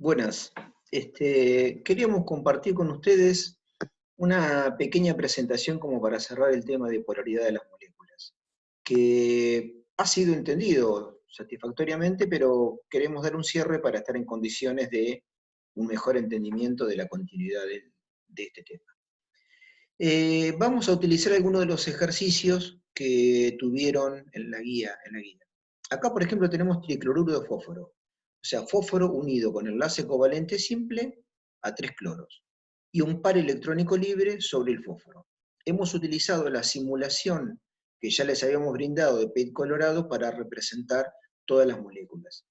Buenas. Queríamos compartir con ustedes una pequeña presentación como para cerrar el tema de polaridad de las moléculas, que ha sido entendido satisfactoriamente, pero queremos dar un cierre para estar en condiciones de un mejor entendimiento de la continuidad de este tema. Vamos a utilizar algunos de los ejercicios que tuvieron en la guía. Acá, por ejemplo, tenemos tricloruro de fósforo. O sea, fósforo unido con enlace covalente simple a 3 cloros. Y un par electrónico libre sobre el fósforo. Hemos utilizado la simulación que ya les habíamos brindado de PET colorado para representar todas las moléculas.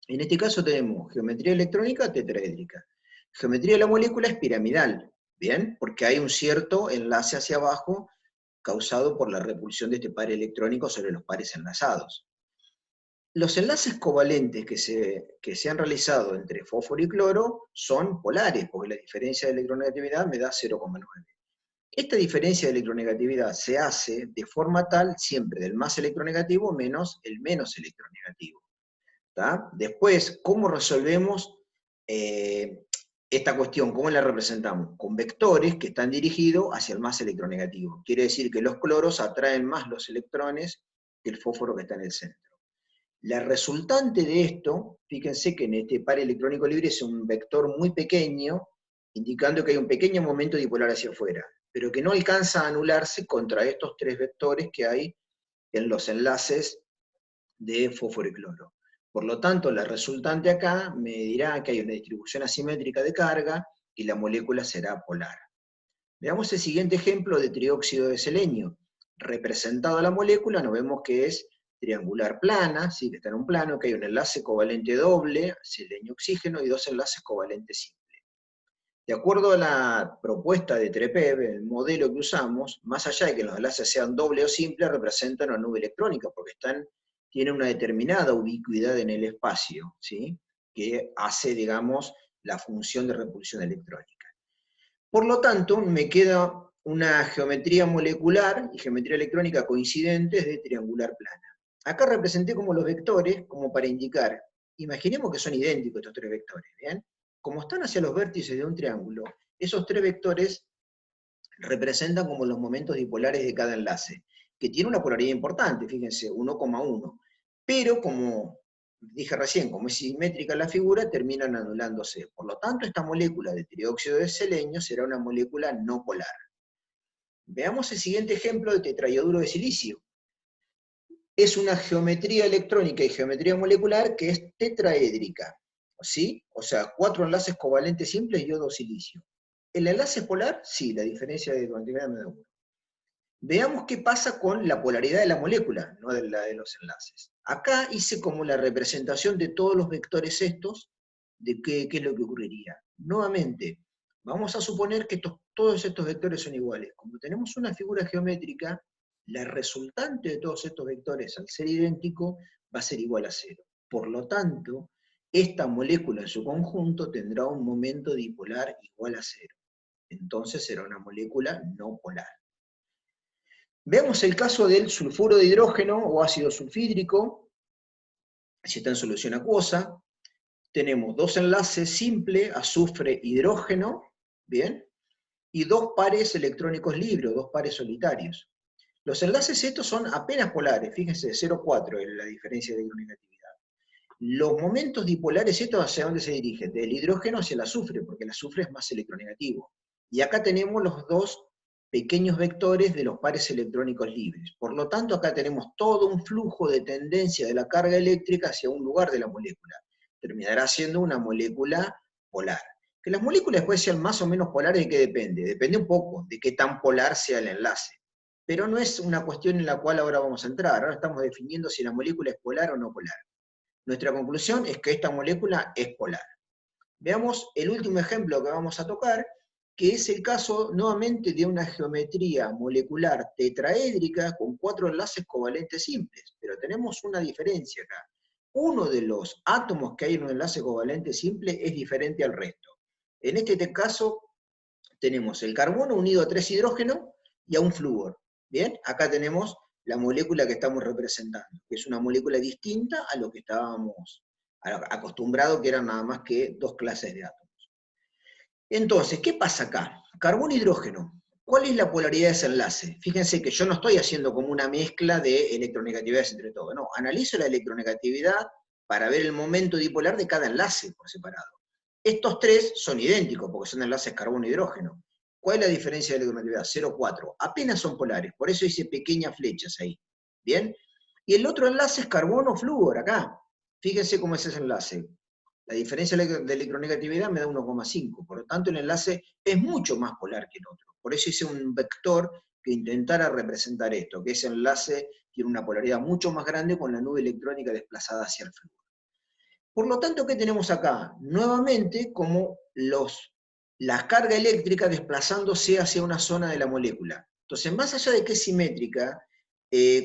En este caso tenemos geometría electrónica tetraédrica. Geometría de la molécula es piramidal, ¿bien? Porque hay un cierto enlace hacia abajo causado por la repulsión de este par electrónico sobre los pares enlazados. Los enlaces covalentes que se han realizado entre fósforo y cloro son polares, porque la diferencia de electronegatividad me da 0,9. Esta diferencia de electronegatividad se hace de forma tal siempre del más electronegativo menos el menos electronegativo. ¿Tá? Después, ¿cómo resolvemos esta cuestión? ¿Cómo la representamos? Con vectores que están dirigidos hacia el más electronegativo. Quiere decir que los cloros atraen más los electrones que el fósforo que está en el centro. La resultante de esto, fíjense que en este par electrónico libre es un vector muy pequeño, indicando que hay un pequeño momento dipolar hacia afuera, pero que no alcanza a anularse contra estos tres vectores que hay en los enlaces de fósforo y cloro. Por lo tanto, la resultante acá me dirá que hay una distribución asimétrica de carga y la molécula será polar. Veamos el siguiente ejemplo de trióxido de selenio. Representado la molécula, nos vemos que es triangular plana, ¿sí? Que está en un plano, que hay un enlace covalente doble, selenio-oxígeno, y dos enlaces covalentes simples. De acuerdo a la propuesta de Trepev, el modelo que usamos, más allá de que los enlaces sean doble o simple, representan una nube electrónica, porque tienen una determinada ubicuidad en el espacio, ¿sí? Que hace, digamos, la función de repulsión electrónica. Por lo tanto, me queda una geometría molecular y geometría electrónica coincidentes de triangular plana. Acá representé como los vectores, como para indicar, imaginemos que son idénticos estos tres vectores, ¿bien? Como están hacia los vértices de un triángulo, esos tres vectores representan como los momentos dipolares de cada enlace, que tiene una polaridad importante, fíjense, 1,1. Pero como dije recién, como es simétrica la figura, terminan anulándose. Por lo tanto, esta molécula de trióxido de selenio será una molécula no polar. Veamos el siguiente ejemplo de tetraioduro de silicio. Es una geometría electrónica y geometría molecular que es tetraédrica, ¿sí? O sea, 4 enlaces covalentes simples, yodo-silicio. ¿El enlace es polar? Sí, la diferencia de conectividad me da 1. Veamos qué pasa con la polaridad de la molécula, no de la de los enlaces. Acá hice como la representación de todos los vectores estos, de qué es lo que ocurriría. Nuevamente, vamos a suponer que todos estos vectores son iguales. Como tenemos una figura geométrica, la resultante de todos estos vectores, al ser idéntico, va a ser igual a 0. Por lo tanto, esta molécula en su conjunto tendrá un momento dipolar igual a 0. Entonces será una molécula no polar. Veamos el caso del sulfuro de hidrógeno o ácido sulfídrico, si está en solución acuosa. Tenemos dos enlaces simples, azufre-hidrógeno, ¿bien? Y dos pares electrónicos libres, dos pares solitarios. Los enlaces estos son apenas polares, fíjense, 0,4 es la diferencia de electronegatividad. Los momentos dipolares estos, ¿hacia dónde se dirigen? Del hidrógeno hacia el azufre, porque el azufre es más electronegativo. Y acá tenemos los dos pequeños vectores de los pares electrónicos libres. Por lo tanto, acá tenemos todo un flujo de tendencia de la carga eléctrica hacia un lugar de la molécula. Terminará siendo una molécula polar. Que las moléculas después sean más o menos polares, ¿de qué depende? Depende un poco de qué tan polar sea el enlace. Pero no es una cuestión en la cual ahora vamos a entrar. Ahora estamos definiendo si la molécula es polar o no polar. Nuestra conclusión es que esta molécula es polar. Veamos el último ejemplo que vamos a tocar, que es el caso nuevamente de una geometría molecular tetraédrica con 4 enlaces covalentes simples, pero tenemos una diferencia acá. Uno de los átomos que hay en un enlace covalente simple es diferente al resto. En este caso tenemos el carbono unido a 3 hidrógenos y a un flúor. Bien, acá tenemos la molécula que estamos representando, que es una molécula distinta a lo que estábamos acostumbrado que eran nada más que 2 clases de átomos. Entonces, ¿qué pasa acá? Carbono e hidrógeno. ¿Cuál es la polaridad de ese enlace? Fíjense que yo no estoy haciendo como una mezcla de electronegatividades entre todo, no, analizo la electronegatividad para ver el momento dipolar de cada enlace por separado. Estos tres son idénticos porque son enlaces carbono-hidrógeno. ¿Cuál es la diferencia de electronegatividad? 0,4. Apenas son polares, por eso hice pequeñas flechas ahí. ¿Bien? Y el otro enlace es carbono-flúor, acá. Fíjense cómo es ese enlace. La diferencia de electronegatividad me da 1,5, por lo tanto el enlace es mucho más polar que el otro. Por eso hice un vector que intentara representar esto, que ese enlace tiene una polaridad mucho más grande con la nube electrónica desplazada hacia el flúor. Por lo tanto, ¿qué tenemos acá? Nuevamente, como la carga eléctrica desplazándose hacia una zona de la molécula. Entonces, más allá de que es simétrica,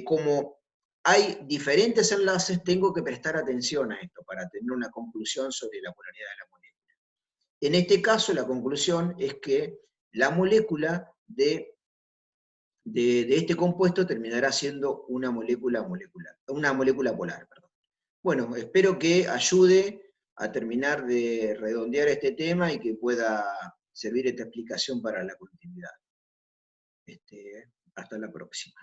como hay diferentes enlaces, tengo que prestar atención a esto para tener una conclusión sobre la polaridad de la molécula. En este caso, la conclusión es que la molécula de este compuesto terminará siendo una molécula polar. Perdón. Bueno, espero que ayude a terminar de redondear este tema y que pueda servir esta explicación para la continuidad. Hasta la próxima.